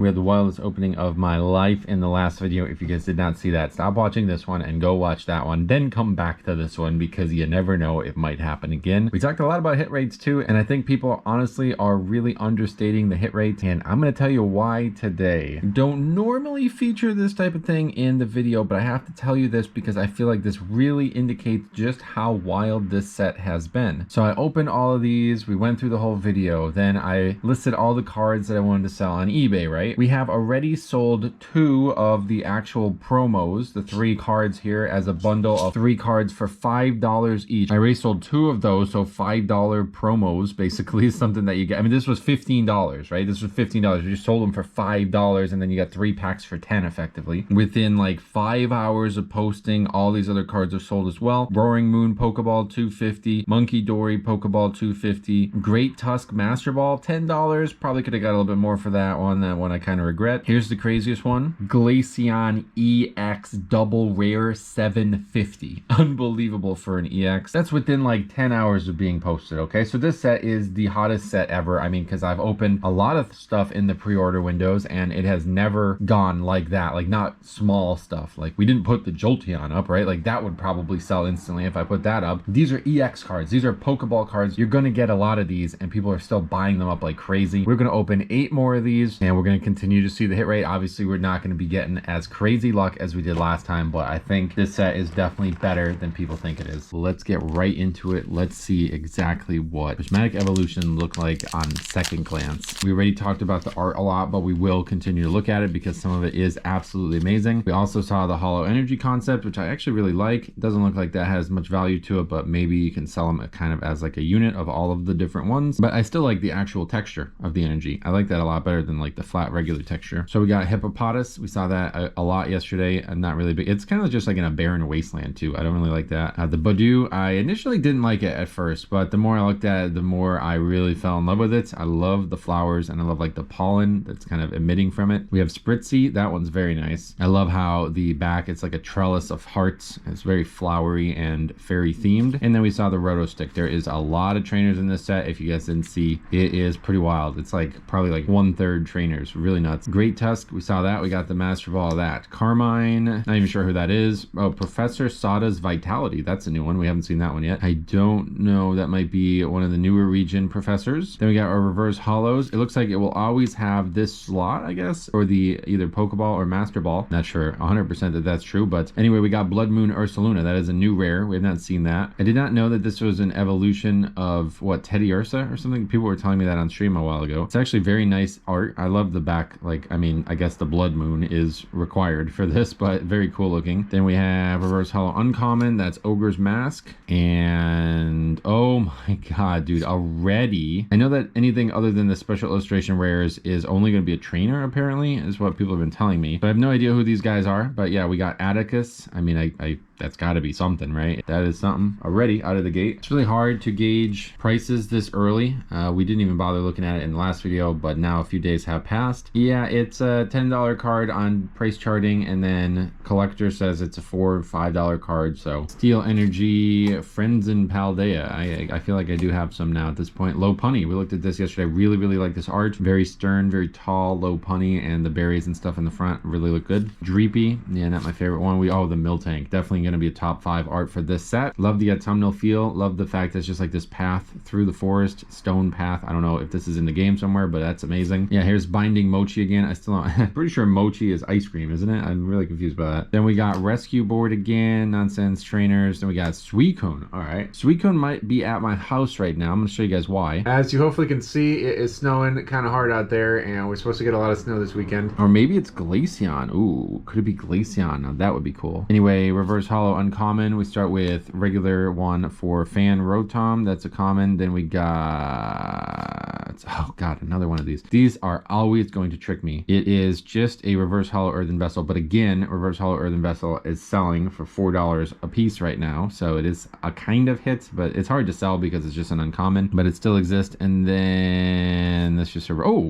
We had the wildest opening of my life in the last video. If you guys did not see that, stop watching this one and go watch that one. Then come back to this one because you never know, it might happen again. We talked a lot about hit rates too, and I think people honestly are really understating the hit rates, and I'm going to tell you why today. Don't normally feature this type of thing in the video, but I have to tell you this because I feel like this really indicates just how wild this set has been. So I opened all of these, we went through the whole video, then I listed all the cards that I wanted to sell on eBay, right? We have already sold 2 of the actual promos, the 3 cards here as a bundle of 3 cards for $5 each. I already sold 2 of those, so $5 promos basically is something that you get. I mean, this was $15, right? This was $15. We just sold them for $5 and then you got 3 packs for 10 effectively. Within like 5 hours of posting, all these other cards are sold as well. Roaring Moon Pokeball $250, Monkey Dory Pokeball $250, Great Tusk Master Ball $10. Probably could have got a little bit more for that one. That one I kind of regret. Here's the craziest one. Glaceon EX Double Rare $750. Unbelievable for an EX. That's within like 10 hours of being posted, okay? So this set is the hottest set ever. I mean, because I've opened a lot of stuff in the pre-order windows and it has never gone like that. Like not small stuff. Like we didn't put the Jolteon up, right? Like that would probably sell instantly if I put that up. These are EX cards. These are Pokeball cards. You're going to get a lot of these and people are still buying them up like crazy. We're going to open 8 more of these and we're going to continue to see the hit rate. Obviously, we're not going to be getting as crazy luck as we did last time, but I think this set is definitely better than people think it is. Let's get right into it. Let's see exactly what Prismatic Evolution looked like on second glance. We already talked about the art a lot, but we will continue to look at it because some of it is absolutely amazing. We also saw the Hollow Energy concept, which I actually really like. It doesn't look like that has much value to it, but maybe you can sell them kind of as like a unit of all of the different ones. But I still like the actual texture of the energy. I like that a lot better than like the flat regular texture. So we got Hippopotas. We saw that a lot yesterday. I'm not really big. It's kind of just like in a barren wasteland too. I don't really like that. The Badoo, I initially didn't like it at first, but the more I looked at it, the more I really fell in love with it. I love the flowers and I love like the pollen that's kind of emitting from it. We have Spritzy. That one's very nice. I love how the back, it's like a trellis of hearts. It's very flowery and fairy themed. And then we saw the Roto Stick. There is a lot of trainers in this set. If you guys didn't see, it is pretty wild. It's like probably like 1/3 trainers. Really nuts. Great Tusk. We saw that. We got the Master Ball of that. Carmine. Not even sure who that is. Oh, Professor Sada's Vitality. That's a new one. We haven't seen that one yet. I don't know. That might be one of the newer region professors. Then we got our reverse hollows. It looks like it will always have this slot, I guess, or the either Pokeball or Master Ball. Not sure 100% that that's true, but anyway, we got Blood Moon Ursaluna. That is a new rare. We have not seen that. I did not know that this was an evolution of what, Teddy Ursa or something. People were telling me that on stream a while ago. It's actually very nice art. I love the back. Like, I mean, I guess the Blood Moon is required for this, but very cool looking. Then we have reverse hollow uncommon. That's Ogre's Mask. And oh my god, dude, already I know that anything other than the special illustration rares is only going to be a trainer, apparently, is what people have been telling me. But I have no idea who these guys are. But yeah, we got Atticus. I mean, I that's got to be something, right? That is something already out of the gate. It's really hard to gauge prices this early. We didn't even bother looking at it in the last video, but now a few days have passed. Yeah, it's a $10 card on price charting, and then collector says it's a $4 or $5 card. So Steel Energy, Friends in Paldea. I feel like I do have some now at this point. Low Punny. We looked at this yesterday. Really, really like this art. Very stern, very tall, low punny, and the berries and stuff in the front really look good. Dreepy. Yeah, not my favorite one. Oh, the Miltank. Definitely going to be a top 5 art for this set. Love the autumnal feel. Love the fact that it's just like this path through the forest, stone path. I don't know if this is in the game somewhere, but that's amazing. Yeah, here's Binding Mochi again. I still don't, I'm pretty sure Mochi is ice cream, isn't it? I'm really confused by that. Then we got Rescue Board again, Nonsense Trainers. Then we got Suicune. All right, Suicune might be at my house right now. I'm gonna show you guys why. As you hopefully can see, it is snowing kind of hard out there, and we're supposed to get a lot of snow this weekend. Or maybe it's Glaceon. Ooh, could it be Glaceon? Now, that would be cool. Anyway, reverse hollow uncommon. We start with regular one for Fan Rotom. That's a common. Then we got, oh god, another one of these. These are always going to trick me. It is just a reverse hollow earthen vessel, but again, reverse hollow earthen vessel is selling for $4 a piece right now, so it is a kind of hit, but it's hard to sell because it's just an uncommon, but it still exists. And then let's just, oh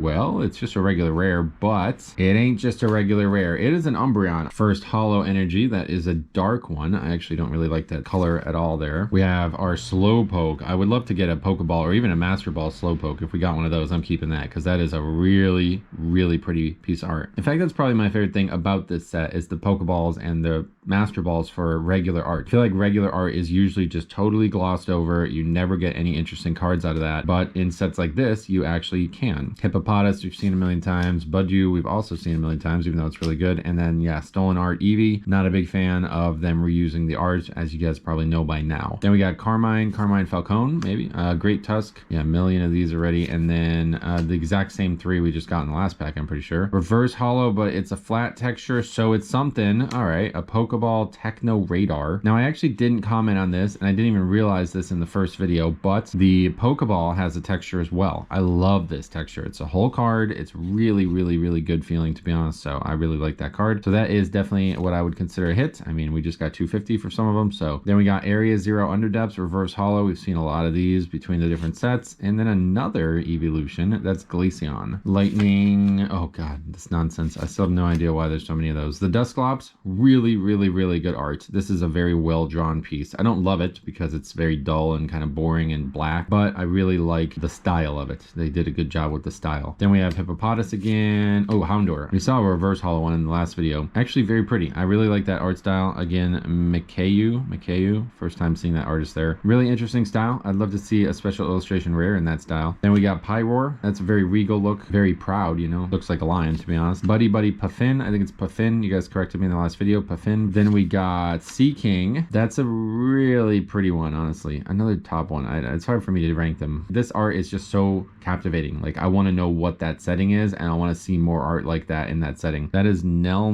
well, it's just a regular rare, but it ain't just a regular rare. It is an Umbreon. First holo energy. That is a dark one. I actually don't really like that color at all there. We have our Slowpoke. I would love to get a Pokeball or even a Master Ball Slowpoke. If we got one of those, I'm keeping that because that is a really, really pretty piece of art. In fact, that's probably my favorite thing about this set is the Pokeballs and the Master Balls for regular art. I feel like regular art is usually just totally glossed over. You never get any interesting cards out of that. But in sets like this, you actually can. Hippopotas, we've seen a million times. Budju, we've also seen a million times, even though it's really good. And then, yeah, Stolen Art Eevee. Not a big fan of them reusing the art, as you guys probably know by now. Then we got Carmine Falcone, maybe. Great Tusk. Yeah, a million of these already. And then the exact same 3 we just got in the last pack, I'm pretty sure. Reverse holo, but it's a flat texture, so it's something. All right, a Pokeball Techno Radar. Now, I actually didn't comment on this, and I didn't even realize this in the first video, but the Pokeball has a texture as well. I love this texture. It's a whole card. It's really, really, really good feeling, to be honest, so I really like that card. So that is definitely what I would consider a hit. I mean, we just got 250 for some of them, so. Then we got Area Zero Underdepths, Reverse Holo. We've seen a lot of these between the different sets. And then another evolution, that's Glaceon. Lightning, oh god, this nonsense. I still have no idea why there's so many of those. The Dusclops, really, really, really good art. This is a very well-drawn piece. I don't love it because it's very dull and kind of boring and black, but I really like the style of it. They did a good job with the style. Then we have Hippopotas again. Oh, Houndour. We saw a reverse holo one in the last video. Actually very pretty. I really like that art style. Again, Mikayu. First time seeing that artist there. Really interesting style. I'd love to see a special illustration rare in that style. Then we got Pyroar. That's a very regal look. Very proud, you know. Looks like a lion, to be honest. Buddy Puffin. I think it's Puffin. You guys corrected me in the last video. Puffin. Then we got Seaking. That's a really pretty one, honestly. Another top one. It's hard for me to rank them. This art is just so captivating. Like, I want to know what that setting is, and I want to see more art like that in that setting. That is Nell.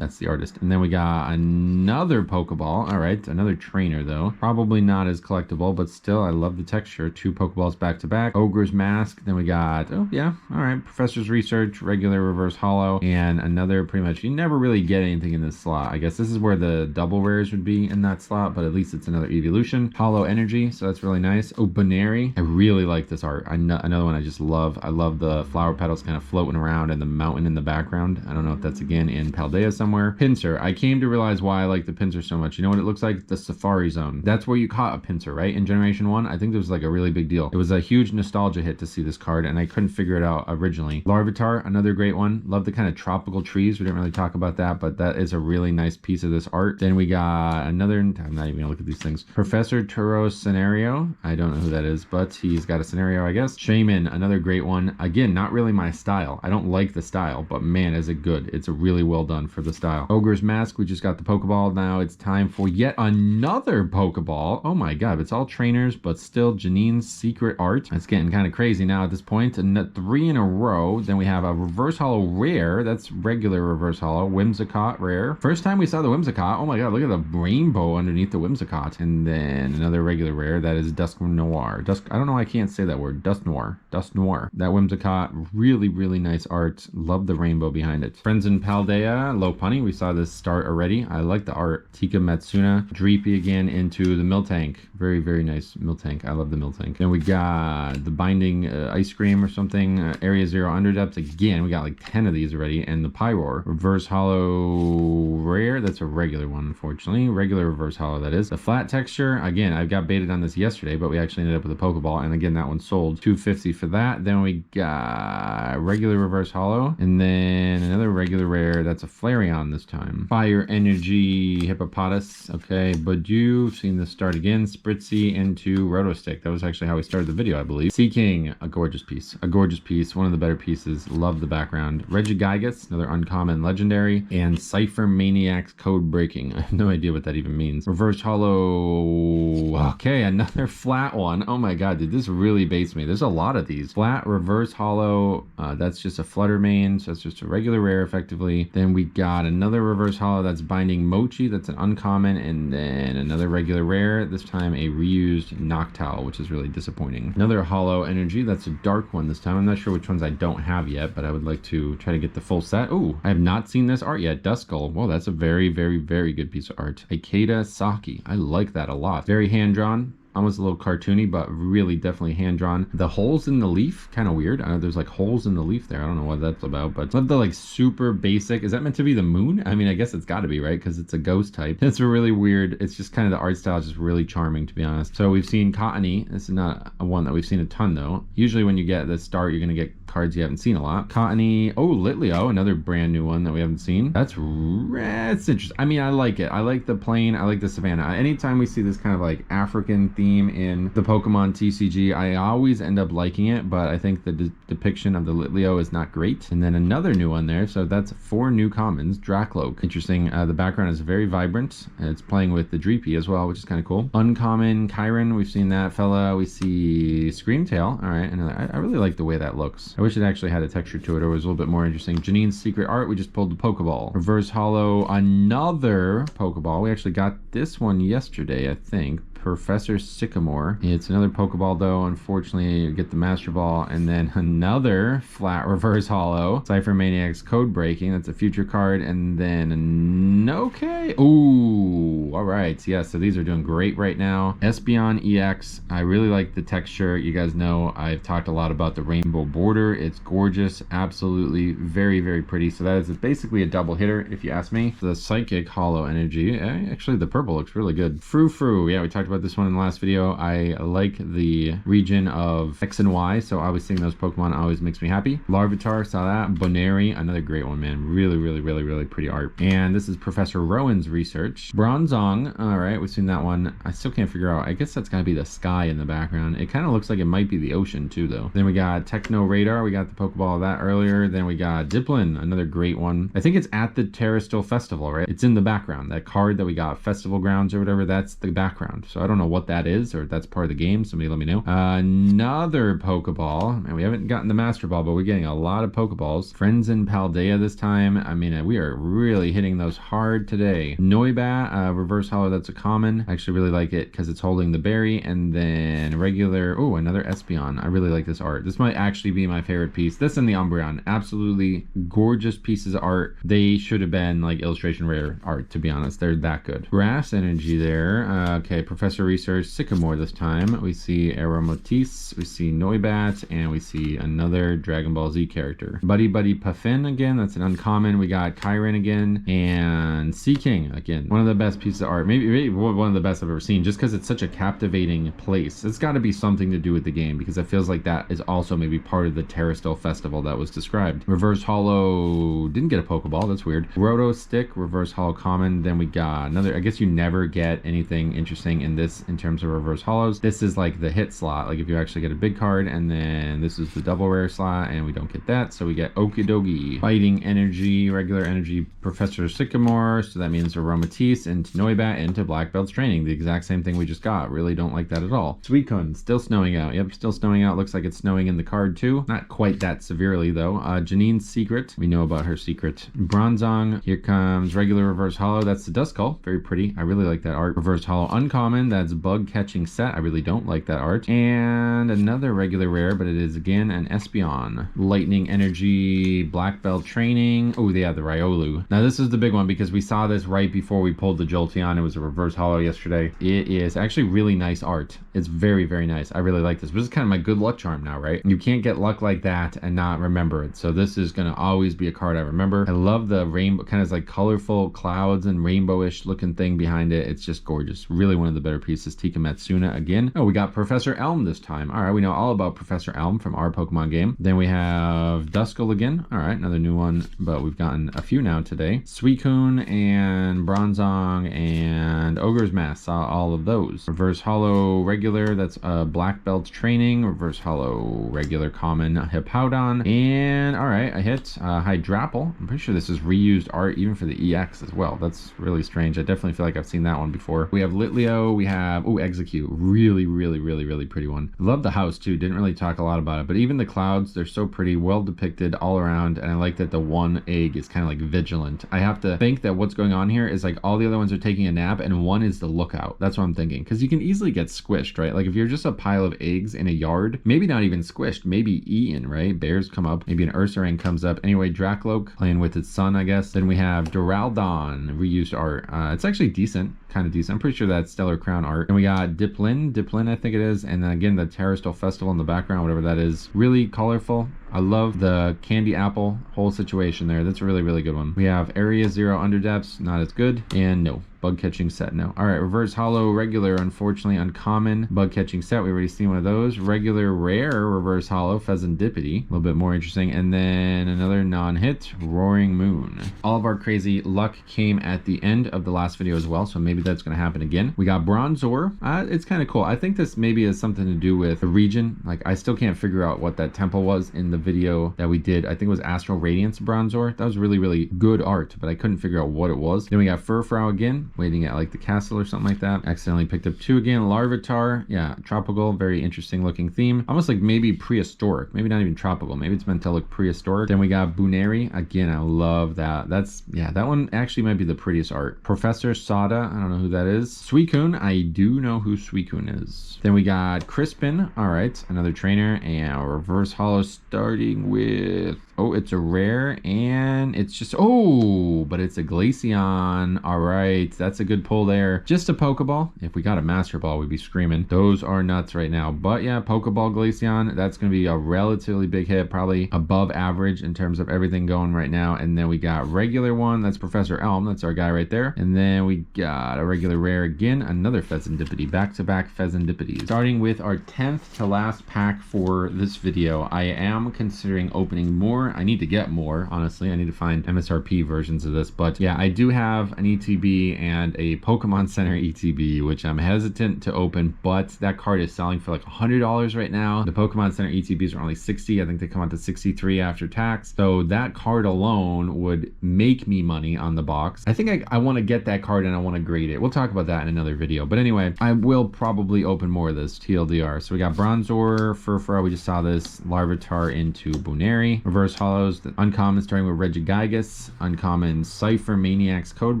That's the artist. And then we got another Pokeball. All right, another trainer, though. Probably not as collectible, but still, I love the texture. 2 Pokeballs back to back. Ogre's Mask. Then we got, oh, yeah, all right, Professor's Research, regular reverse holo, and another pretty much, you never really get anything in this slot. I guess this is where the double rares would be in that slot, but at least it's another evolution. Holo Energy, so that's really nice. Oh, Baneri. I really like this art. Another one I just love. I love the flower petals kind of floating around and the mountain in the background. I don't know if that's again in Paldea somewhere. Pinsir. I came to realize why I like the Pinsir so much. You know what it looks like? The Safari Zone. That's where you caught a Pinsir, right? In Generation 1, I think there was like a really big deal. It was a huge nostalgia hit to see this card, and I couldn't figure it out originally. Larvitar, another great one. Love the kind of tropical trees. We didn't really talk about that, but that is a really nice piece of this art. Then we got another, I'm not even gonna look at these things. Professor Turo's Scenario. I don't know who that is, but he's got a scenario, I guess. Shaman, another great one. Again, not really my style. I don't like the style, but man, is it good. It's really well done for the style. Ogre's Mask, we just got the Pokeball. Now it's time for yet another Pokeball. Oh my god, it's all trainers, but still Janine's secret art. It's getting kind of crazy now at this point. And 3 in a row. Then we have a reverse holo rare. That's regular reverse holo. Whimsicott rare. First time we saw the Whimsicott. Oh my god, look at the rainbow underneath the Whimsicott. And then another regular rare. That is Dusk Noir. I don't know why I can't say that word. Dusk Noir. That Whimsicott. Really, really nice art. Love the rainbow behind it. Friends in Paldea. Lopunny. We saw this start already. I like the art. Tika Matsuna. Dreepy again into the Miltank. Very, very nice Miltank. I love the Miltank. Then we got the Binding Ice Cream or something. Area Zero Underdepths. Again, we got like 10 of these already. And the Pyroar. Reverse holo rare. That's a regular one, unfortunately. Regular reverse holo, that is. The flat texture. Again, I got baited on this yesterday, but we actually ended up with a Pokeball. And again, that one sold. 250 for that. Then we got regular reverse holo. And then another regular rare. That's a Flareon this time. Fire Energy Hippopotas. Okay, Budju. Seen this start again. Spritzy into Rotostick. That was actually how we started the video, I believe. Seaking. A gorgeous piece. A gorgeous piece. One of the better pieces. Love the background. Regigigas. Another uncommon legendary. And Cypher Maniac's Code Breaking. I have no idea what that even means. Reverse holo. Okay, another flat one. Oh my god, did this really base me? There's a lot of these. Flat reverse holo. That's just a Flutter Mane, so that's just a regular rare effectively. Then we got another reverse holo. That's Binding Mochi. That's an uncommon. And then another regular rare. This time a reused Noctowl, which is really disappointing. Another holo energy. That's a dark one this time. I'm not sure which ones I don't have yet, but I would like to try to get the full set. Oh, I have not seen this art yet. Duskull. Well, that's a very, very, very good piece of art. Ikeda Saki. I like that a lot. Very hand-drawn. almost a little cartoony, but really definitely hand-drawn. The holes in the leaf, kind of weird. There's like holes in the leaf there. I don't know what that's about, but love the like super basic. Is that meant to be the moon? I mean, I guess it's got to be, right? Because it's a ghost type. It's really weird. It's just kind of the art style is just really charming, to be honest. So we've seen Cottony. This is not a one that we've seen a ton though. Usually when you get the start, you're gonna get cards you haven't seen a lot. Cottony. Oh, Litleo, another brand new one that we haven't seen. That's interesting. I mean, I like it. I like the plain. I like the savannah. Anytime we see this kind of like African theme in the Pokemon TCG, I always end up liking it, but I think the depiction of the Litleo is not great. And then another new one there. So that's 4 new commons. Dracloak. Interesting. The background is very vibrant. It's playing with the Dreepy as well, which is kind of cool. Uncommon Chiron. We've seen that fella. We see Screamtail. All right. And I really like the way that looks. I wish it actually had a texture to it or was a little bit more interesting. Janine's Secret Art. We just pulled the Pokeball. Reverse Hollow. Another Pokeball. We actually got this one yesterday, I think. Professor Sycamore. It's another Pokeball though. Unfortunately, you get the Master Ball, and then another flat reverse hollow. Cypher Maniac's Code Breaking. That's a future card, and then okay. Ooh, all right. Yeah, so these are doing great right now. Espeon EX. I really like the texture. You guys know I've talked a lot about the rainbow border. It's gorgeous. Absolutely very, very pretty. So that is basically a double hitter, if you ask me. The Psychic Hollow Energy. Actually, the purple looks really good. Frou. Yeah, we talked about this one in the last video. I like the region of X and Y, so always seeing those Pokemon always makes me happy. Larvitar, saw that. Boneri, another great one, man. Really pretty art. And this is Professor Rowan's research. Bronzong, all right, we've seen that one. I still can't figure out. I guess that's gotta be the sky in the background. It kind of looks like it might be the ocean too, though. Then we got Techno Radar. We got the Pokeball of that earlier. Then we got Diplin, another great one. I think it's at the Terrastil Festival, right? It's in the background. That card that we got, Festival Grounds or whatever, that's the background. So I don't know what that is, or if that's part of the game. Somebody let me know. Another Pokeball, and we haven't gotten the Master Ball, but we're getting a lot of Pokeballs. Friends in Paldea this time. I mean, we are really hitting those hard today. Noibat, reverse hollow, that's a common. I actually really like it because it's holding the berry, and then regular, oh, another Espeon. I really like this art. This might actually be my favorite piece. This and the Umbreon, absolutely gorgeous pieces of art. They should have been like illustration rare art, to be honest. They're that good. Grass Energy there. Okay, Professor Research, Sycamore this time. We see Aromatisse, we see Noibat, and we see another Dragon Ball Z character. Buddy Puffin again, that's an uncommon. We got Chiron again, and Seaking again. One of the best pieces of art, maybe one of the best I've ever seen, just because it's such a captivating place. It's got to be something to do with the game, because it feels like that is also maybe part of the Terrastil Festival that was described. Reverse Hollow, didn't get a Pokeball, that's weird. Roto Stick, Reverse Hollow common. Then we got another, I guess you never get anything interesting in this in terms of reverse hollows. This is like the hit slot, like if you actually get a big card, and then this is the double rare slot, and we don't get that, so we get Okidogi. Fighting Energy, regular energy, Professor Sycamore, so that means Aromatisse into Noibat into Black Belt's Training, the exact same thing we just got. Really don't like that at all. Suicune, still snowing out. Yep, still snowing out. Looks like it's snowing in the card too. Not quite that severely though. Janine's Secret, we know about her secret. Bronzong, here comes regular reverse hollow. That's the Duskull, very pretty. I really like that art. Reverse hollow uncommon, that's Bug Catching Set. I really don't like that art. And another regular rare, but it is again an Espeon. Lightning Energy, Black Belt Training. Oh, yeah, the Riolu. Now this is the big one because we saw this right before we pulled the Jolteon. It was a reverse hollow yesterday. It is actually really nice art. It's very, very nice. I really like this. This is kind of my good luck charm now, right? You can't get luck like that and not remember it. So this is going to always be a card I remember. I love the rainbow, kind of like colorful clouds and rainbowish looking thing behind it. It's just gorgeous. Really one of the better pieces. Tika Matsuna again. Oh, we got Professor Elm this time. All right, we know all about Professor Elm from our Pokemon game. Then we have Duskull again. All right, another new one, but we've gotten a few now today. Suicune and Bronzong and Ogre's Mask. Saw all of those. Reverse Hollow regular, that's Black Belt Training. Reverse Hollow regular common Hippowdon. And all right, I hit Hydrapple. I'm pretty sure this is reused art even for the EX as well. That's really strange. I definitely feel like I've seen that one before. We have Litleo. We have, oh, Execute. Really, really, really, really pretty one. I love the house too. Didn't really talk a lot about it, but even the clouds, they're so pretty, well depicted all around. And I like that the one egg is kind of like vigilant. I have to think that what's going on here is like all the other ones are taking taking a nap and one is the lookout. That's what I'm thinking, because you can easily get squished, right? Like if you're just a pile of eggs in a yard, maybe not even squished, maybe eaten, right? Bears come up, maybe an Ursaring comes up. Anyway, Dracloak playing with its son, I guess. Then we have Duraldon, reused art. It's actually decent, kind of decent. I'm pretty sure that's Stellar Crown art. And we got Diplin, I think it is. And then again, the Terrastal Festival in the background, whatever that is. Really colorful. I love the candy apple whole situation there. That's a really, really good one. We have Area Zero Underdepths, not as good. And no, bug catching set, no. All right, reverse hollow regular, unfortunately uncommon bug catching set. We already seen one of those. Regular rare reverse hollow Pheasantipity, a little bit more interesting. And then another non-hit, Roaring Moon. All of our crazy luck came at the end of the last video as well, so maybe that's going to happen again. We got Bronzor. It's kind of cool. I think this maybe has something to do with the region. Like I still can't figure out what that temple was in the video that we did. I think it was Astral Radiance Bronzor. That was really, really good art, but I couldn't figure out what it was. Then we got Furfrau again, waiting at like the castle or something like that. Accidentally picked up 2 again. Larvitar, yeah, tropical, very interesting looking theme. Almost like maybe prehistoric, maybe not even tropical. Maybe it's meant to look prehistoric. Then we got Buneri. Again, I love that. That's, yeah, that one actually might be the prettiest art. Professor Sada, I don't know who that is. Suicune, I do know who Suicune is. Then we got Crispin, all right, another trainer, and reverse hollow starting with, oh, it's a rare, and it's just, oh, but it's a Glaceon. All right, that's a good pull there. Just a Pokeball. If we got a Master Ball, we'd be screaming. Those are nuts right now. But yeah, Pokeball Glaceon, that's going to be a relatively big hit, probably above average in terms of everything going right now. And then we got regular one. That's Professor Elm. That's our guy right there. And then we got a regular rare again, another Pheasantipity, back-to-back Pheasantipity. Starting with our 10th to last pack for this video, I am considering opening more. I need to get more, honestly. I need to find MSRP versions of this, but yeah, I do have an ETB and a Pokemon Center ETB, which I'm hesitant to open, but that card is selling for like $100 right now. The Pokemon Center ETBs are only 60. I think they come out to 63 after tax. So that card alone would make me money on the box. I think I want to get that card and I want to grade it. We'll talk about that in another video. But anyway, I will probably open more of this TLDR. So we got Bronzor, Furfrou, we just saw this, Larvitar into Buneri, reverse hollows, the uncommon starting with Regigigas, uncommon Cypher Maniacs Code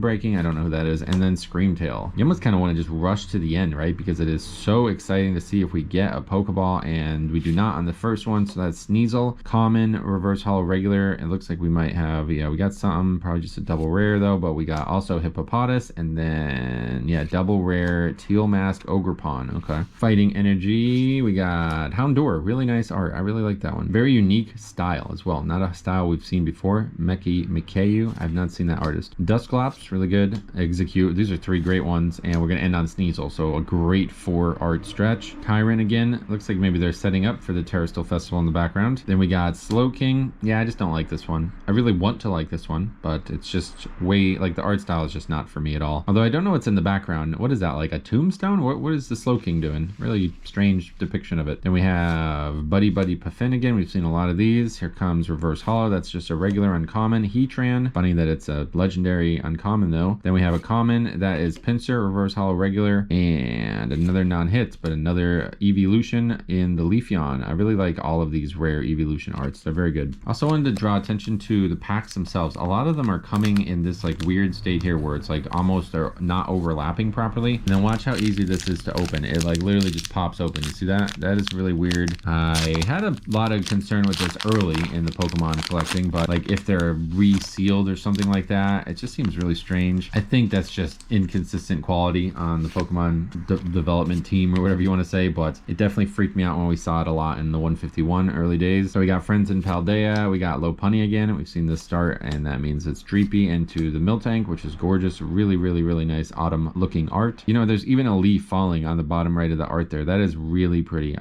Breaking, I don't know who that is, and then Screamtail. You almost kind of want to just rush to the end, right? Because it is so exciting to see if we get a Pokeball, and we do not on the first one. So that's Sneasel, common, reverse hollow regular. It looks like we might have, yeah, we got something, probably just a double rare though, but we got also Hippopotas, and then yeah, double rare Teal Mask Ogerpon. Okay, Fighting Energy, we got Houndour, really nice art. I really like that one. Very unique style as well, not a style we've seen before. Meki Mikayu, I've not seen that artist. Dusclops, really good. Execute, these are 3 great ones, and we're gonna end on Sneasel, so a great 4 art stretch. Kyron again, looks like maybe they're setting up for the Terrastal Festival in the background. Then we got Slowking. Yeah, I just don't like this one. I really want to like this one, but it's just way, like the art style is just not for me at all. Although I don't know what's in the background. What is that, like a tombstone? What is the Slowking doing? Really strange depiction of it. Then we have Buddy Puffin again. We've seen a lot of these. Here comes Reverse Hollow. That's just a regular uncommon. Heatran. Funny that it's a legendary uncommon though. Then we have a common that is Pinsir, Reverse Hollow regular, and another non-hit, but another Evolution in the Leafeon. I really like all of these rare Evolution arts. They're very good. Also wanted to draw attention to the packs themselves. A lot of them are coming in this like weird state here where it's like almost they're not overlapping properly. And then watch how easy this is to open. It like literally just pops open. You see that? That is really weird. I had a lot of concern with this early in the Pokemon collecting, but like if they're resealed or something like that, it just seems really strange. I think that's just inconsistent quality on the Pokemon development team or whatever you want to say, but it definitely freaked me out when we saw it a lot in the 151 early days. So we got Friends in Paldea, we got Lopunny again. We've seen this start, and that means it's Dreepy into the Miltank, which is gorgeous. Really, really, really nice autumn looking art. You know, there's even a leaf falling on the bottom right of the art there. That is really pretty.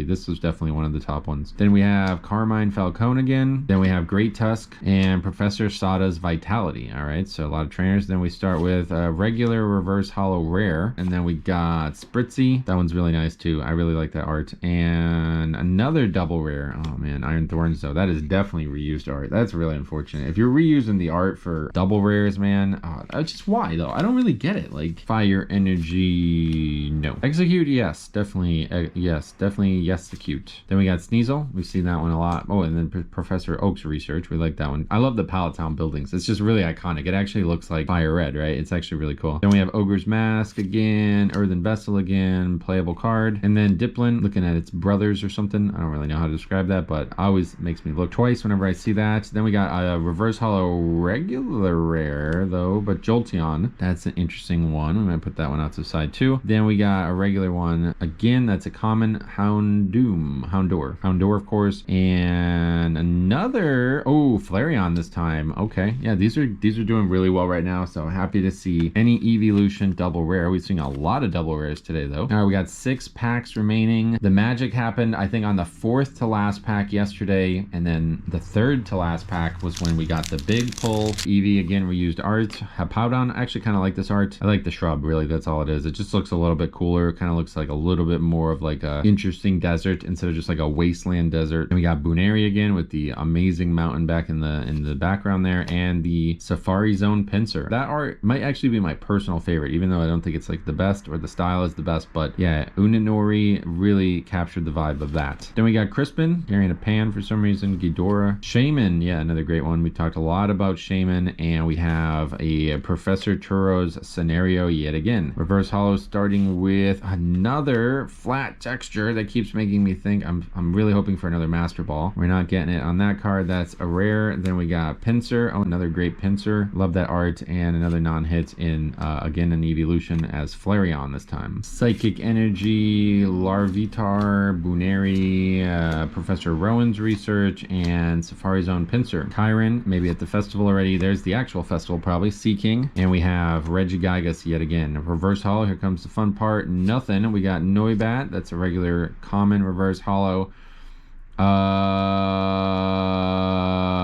This was definitely one of the top ones. Then we have Carmine Falcone again. Then we have Great Tusk and Professor Sada's Vitality. All right, so a lot of trainers. Then we start with a regular reverse hollow rare, and then we got Spritzy. That one's really nice too. I really like that art. And another double rare. Oh man, Iron Thorns though. That is definitely reused art. That's really unfortunate. If you're reusing the art for double rares, man, just why though? I don't really get it. Like Fire Energy, no. Execute, yes, definitely, yes, definitely yes, execute. Then we got Sneasel. We've seen that one a lot. Oh, and then Professor Oaks Research. We like that one. I love the Pallet Town buildings. It's just really iconic. It actually looks like fire red, right? It's actually really cool. Then we have Ogre's Mask again, Earthen Vessel again, playable card. And then Diplin, looking at its brothers or something. I don't really know how to describe that, but always makes me look twice whenever I see that. Then we got a reverse holo regular rare though, but Jolteon. That's an interesting one. I'm gonna put that one out to the side too. Then we got a regular one again. That's a common Houndour of course, and another Flareon this time. Okay, yeah, these are doing really well right now, so happy to see any evolution double rare. We've seen a lot of double rares today though. All right, we got 6 packs remaining. The magic happened I think on the 4th to last pack yesterday, and then the 3rd to last pack was when we got the big pull. Eevee again, we used art. Hippowdon, I actually kind of like this art. I like the shrub, really, that's all it is. It just looks a little bit cooler. It kind of looks like a little bit more of like a interesting desert instead of just like a wasteland desert. And we got Booneri again with the amazing mountain back in the background there, and the Safari Zone Pinsir. That art might actually be my personal favorite, even though I don't think it's like the best or the style is the best, but yeah, Uninori really captured the vibe of that. Then we got Crispin carrying a pan for some reason. Ghidorah. Shaman, yeah, another great one. We talked a lot about Shaman, and we have a Professor Turo's scenario yet again. Reverse holo starting with another flat texture that keeps making me think I'm really hoping for another Master Ball. We're not getting it on that card. That's a rare. Then we got Pinsir. Oh, another great Pinsir. Love that art. And another non-hit in again an evolution as Flareon this time. Psychic Energy, Larvitar, Booneri, Professor Rowan's Research, and Safari Zone Pinsir. Kyron, maybe at the festival already. There's the actual festival probably. Seeking. And we have Regigigas yet again. Reverse holo. Here comes the fun part. Nothing. We got Noibat. That's a regular common reverse holo.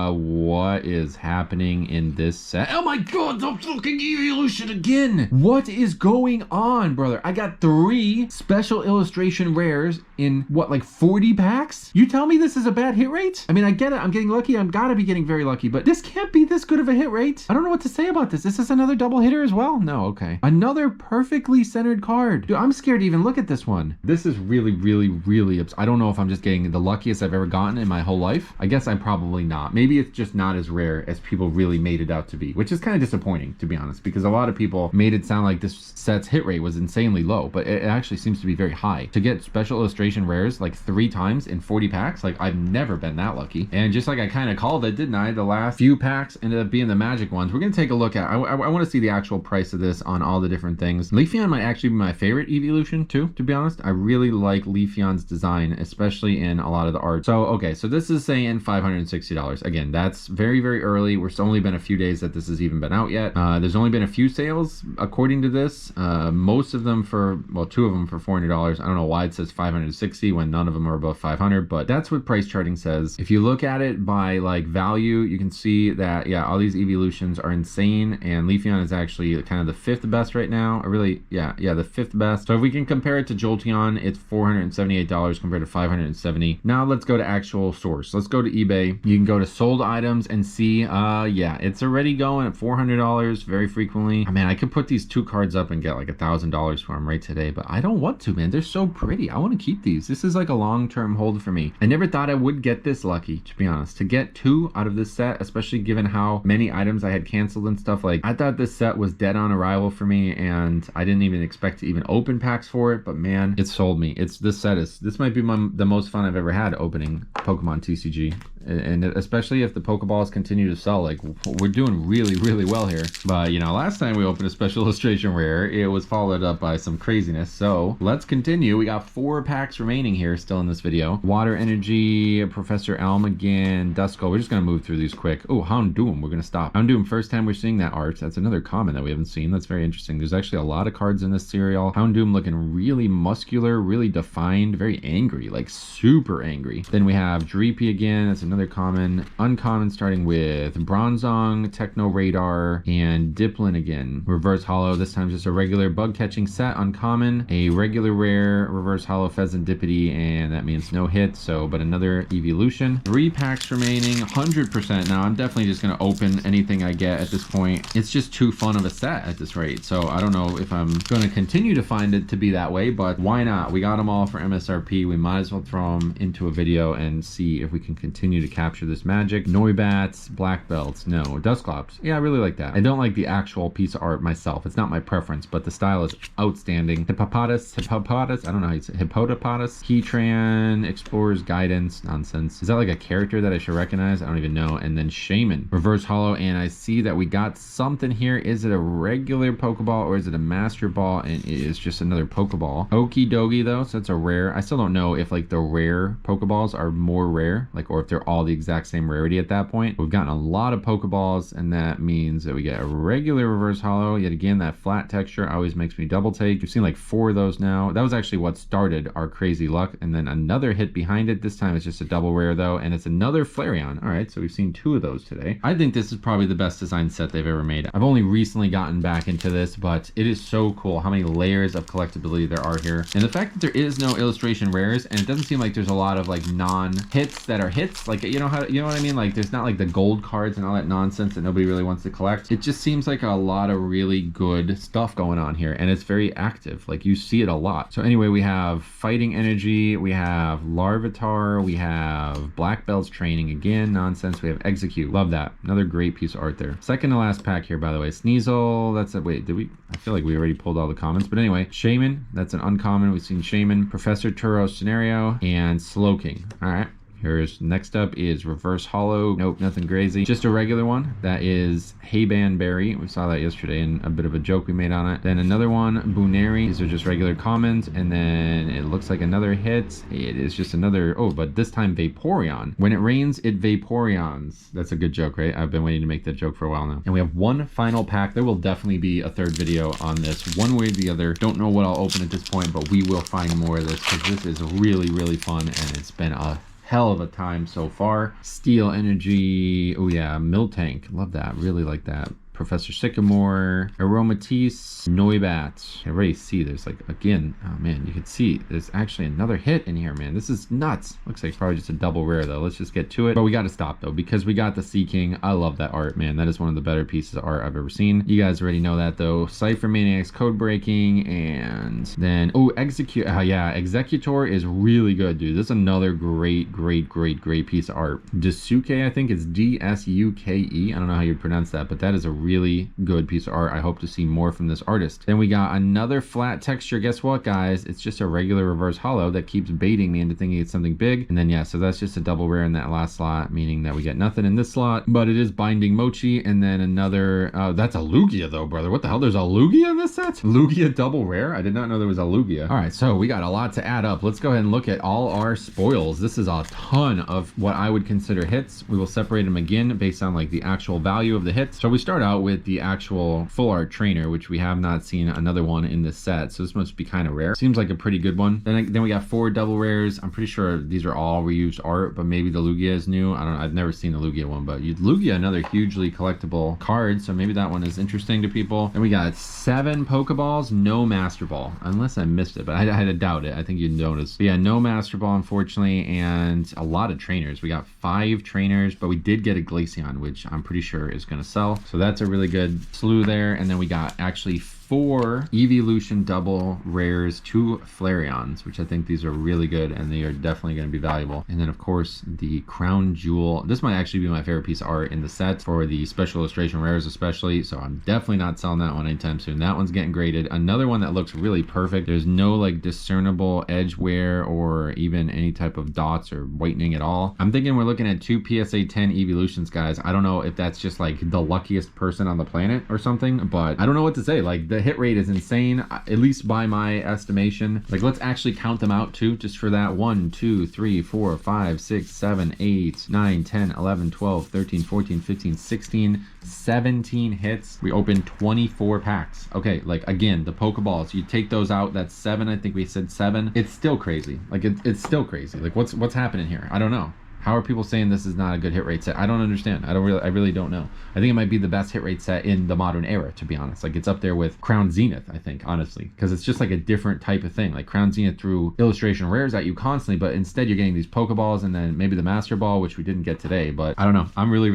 What is happening in this set? Oh my god, the fucking evolution again! What is going on, brother? I got 3 special illustration rares in what, like 40 packs? You tell me this is a bad hit rate? I mean, I get it, I'm getting lucky, I'm gotta be getting very lucky, but this can't be this good of a hit rate. I don't know what to say about this. Is this another double hitter as well? No, okay. Another perfectly centered card. Dude, I'm scared to even look at this one. This is really, really, really I don't know if I'm just getting the luckiest I've ever gotten in my whole life. I guess I'm probably not. Maybe it's just not as rare as people really made it out to be, which is kind of disappointing, to be honest, because a lot of people made it sound like this set's hit rate was insanely low, but it actually seems to be very high. To get special illustration rares like 3 times in 40 packs, like I've never been that lucky. And just like I kind of called it, didn't I? The last few packs ended up being the magic ones. We're going to take a look at, I want to see the actual price of this on all the different things. Leafeon might actually be my favorite evolution too, to be honest. I really like Leafeon's design, especially in a lot of the art. So, okay, so this is saying $560. Again, that's very, very early. We're only been a few days that this has even been out yet. There's only been a few sales according to this. Most of them for, well, 2 of them for $400. I don't know why it says 560 when none of them are above 500, but that's what price charting says. If you look at it by like value, you can see that, yeah, all these evolutions are insane, and Leafeon is actually kind of the 5th best right now. Really, yeah, the 5th best. So if we can compare it to Jolteon, it's $478 compared to $570. Now let's go to actual source. Let's go to eBay. You can go to sold items and see, yeah, it's already going at $400 very frequently. I mean, I could put these 2 cards up and get like $1,000 for them right today, but I don't want to, man. They're so pretty. I want to keep these. This is like a long-term hold for me. I never thought I would get this lucky, to be honest. To get 2 out of this set, especially given how many items I had canceled and stuff, like I thought this set was dead on arrival for me, and I didn't even expect to even open packs for it, but man, it sold me. This might be the most fun I've ever had opening Pokemon TCG. And especially if the Pokeballs continue to sell, like we're doing really, really well here. But you know, last time we opened a special illustration rare, it was followed up by some craziness. So let's continue. We got 4 packs remaining here still in this video. Water Energy, Professor Elm again, Duskull. We're just gonna move through these quick. Oh, Houndoom, we're gonna stop. Houndoom, first time we're seeing that art. That's another common that we haven't seen. That's very interesting. There's actually a lot of cards in this serial. Houndoom looking really muscular, really defined, very angry, like super angry. Then we have Dreepy again. That's another common. Uncommon starting with Bronzong, Techno Radar, and Diplin again. Reverse holo, this time just a regular bug catching set. Uncommon, a regular rare, reverse holo Pheasantipity, and that means no hit, so but another evolution. 3 packs remaining, 100%. Now I'm definitely just gonna open anything I get at this point. It's just too fun of a set at this rate, so I don't know if I'm gonna continue to find it to be that way, but why not? We got them all for MSRP. We might as well throw them into a video and see if we can continue continue to capture this magic. Noibats, black belts, no. Dusclops, yeah, I really like that. I don't like the actual piece of art myself. It's not my preference, but the style is outstanding. Hippopotamus, I don't know how you say Hippopotamus. Heatran, Explorer's Guidance, nonsense. Is that like a character that I should recognize? I don't even know. And then Shaman, reverse holo, and I see that we got something here. Is it a regular Pokeball or is it a Master Ball? And it is just another Pokeball. Okie dokie though, so it's a rare. I still don't know if like the rare Pokeballs are more rare, like, or if they're all the exact same rarity at that point. We've gotten a lot of Pokeballs, and that means that we get a regular reverse holo. Yet again, that flat texture always makes me double take. We've seen like 4 of those now. That was actually what started our crazy luck, and then another hit behind it. This time it's just a double rare though, and it's another Flareon. All right, so we've seen 2 of those today. I think this is probably the best design set they've ever made. I've only recently gotten back into this, but it is so cool how many layers of collectability there are here, and the fact that there is no illustration rares, and it doesn't seem like there's a lot of like non-hits that are hits, like, you know what I mean, like there's not like the gold cards and all that nonsense that nobody really wants to collect. It just seems like a lot of really good stuff going on here, and it's very active. Like, you see it a lot. So anyway, we have Fighting Energy, we have Larvitar, we have Black Belt's Training, again, nonsense. We have Execute, love that. Another great piece of art there. Second to last pack here, by the way. Sneasel, that's a, wait, did we? I feel like we already pulled all the comments, but anyway, Shaman, that's an uncommon. We've seen Shaman, Professor Turo Scenario, and Slowking. All right. Here's next up is reverse holo. Nope, nothing crazy. Just a regular one. That is Hayban Berry. We saw that yesterday in a bit of a joke we made on it. Then another one, Booneri. These are just regular commons. And then it looks like another hit. It is just another, oh, but this time Vaporeon. When it rains, it Vaporeons. That's a good joke, right? I've been waiting to make that joke for a while now. And we have one final pack. There will definitely be a third video on this, one way or the other. Don't know what I'll open at this point, but we will find more of this because this is really, really fun, and it's been a hell of a time so far. Steel Energy, oh yeah, Miltank, love that, really like that. Professor Sycamore, Aromatisse, Noibat. I already see there's like, again, oh man, you can see there's actually another hit in here, man. This is nuts. Looks like probably just a double rare though. Let's just get to it. But we got to stop though, because we got the Sea King. I love that art, man. That is one of the better pieces of art I've ever seen. You guys already know that though. Cypher Maniacs, Code Breaking, and then, oh, Execute. Oh yeah, Executor is really good, dude. This is another great piece of art. Dasuke, I think it's D-S-U-K-E. I don't know how you'd pronounce that, but that is a really good piece of art. I hope to see more from this artist. Then we got another flat texture. Guess what, guys? It's just a regular reverse holo that keeps baiting me into thinking it's something big. And then yeah, so that's just a double rare in that last slot, meaning that we get nothing in this slot, but it is Binding Mochi. And then another, that's a Lugia though, brother. What the hell? There's a Lugia in this set? Lugia double rare? I did not know there was a Lugia. All right, so we got a lot to add up. Let's go ahead and look at all our spoils. This is a ton of what I would consider hits. We will separate them again based on like the actual value of the hits. So we start out with the actual full art trainer, which we have not seen another one in this set, so this must be kind of rare. Seems like a pretty good one. Then we got 4 double rares. I'm pretty sure these are all reused art, but maybe the Lugia is new. I don't know, I've never seen the Lugia one, but Lugia, another hugely collectible card, so maybe that one is interesting to people. Then we got 7 Pokeballs, no Master Ball, unless I missed it, but I had to doubt it. I think you'd notice. But yeah, no Master Ball, unfortunately, and a lot of trainers. We got 5 trainers, but we did get a Glaceon, which I'm pretty sure is going to sell, so that's a really good slew there. And then we got actually 4 Evolution double rares, 2 Flareons, which I think these are really good and they are definitely going to be valuable. And then of course the Crown Jewel. This might actually be my favorite piece of art in the set for the special illustration rares especially, so I'm definitely not selling that one anytime soon. That one's getting graded. Another one that looks really perfect. There's no like discernible edge wear or even any type of dots or whitening at all. I'm thinking we're looking at 2 PSA 10 Evolutions, guys. I don't know if that's just like the luckiest person on the planet or something, but I don't know what to say. Like, the hit rate is insane, at least by my estimation. Like, let's actually count them out too, just for that. 1 2 3 4 5 6 7 8 9 10 11 12 13 14 15 16 17 hits. We opened 24 packs. Okay, like again, the Pokeballs, you take those out, that's 7. I think we said 7. It's still crazy. Like it's still crazy. Like what's happening here? I don't know. How are people saying this is not a good hit rate set? I don't understand. I really don't know. I think it might be the best hit rate set in the modern era, to be honest. Like, it's up there with Crown Zenith, I think, honestly, because it's just like a different type of thing. Like, Crown Zenith threw illustration rares at you constantly, but instead you're getting these Pokeballs and then maybe the Master Ball, which we didn't get today. But I don't know. I'm really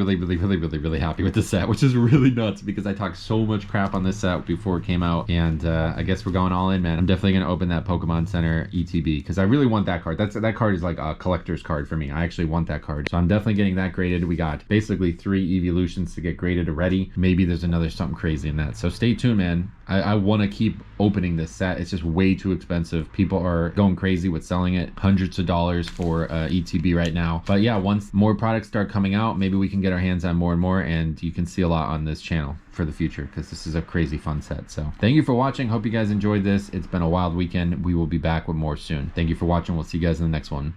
happy with this set, which is really nuts because I talked so much crap on this set before it came out, and I guess we're going all in, man. I'm definitely gonna open that Pokemon Center ETB because I really want that card. That card is like a collector's card for me. I actually want that card. So I'm definitely getting that graded. We got basically 3 evolutions to get graded already. Maybe there's another something crazy in that. So stay tuned, man. I want to keep opening this set. It's just way too expensive. People are going crazy with selling it. Hundreds of dollars for ETB right now. But yeah, once more products start coming out, maybe we can get our hands on more and more, and you can see a lot on this channel for the future, because this is a crazy fun set. So thank you for watching. Hope you guys enjoyed this. It's been a wild weekend. We will be back with more soon. Thank you for watching. We'll see you guys in the next one.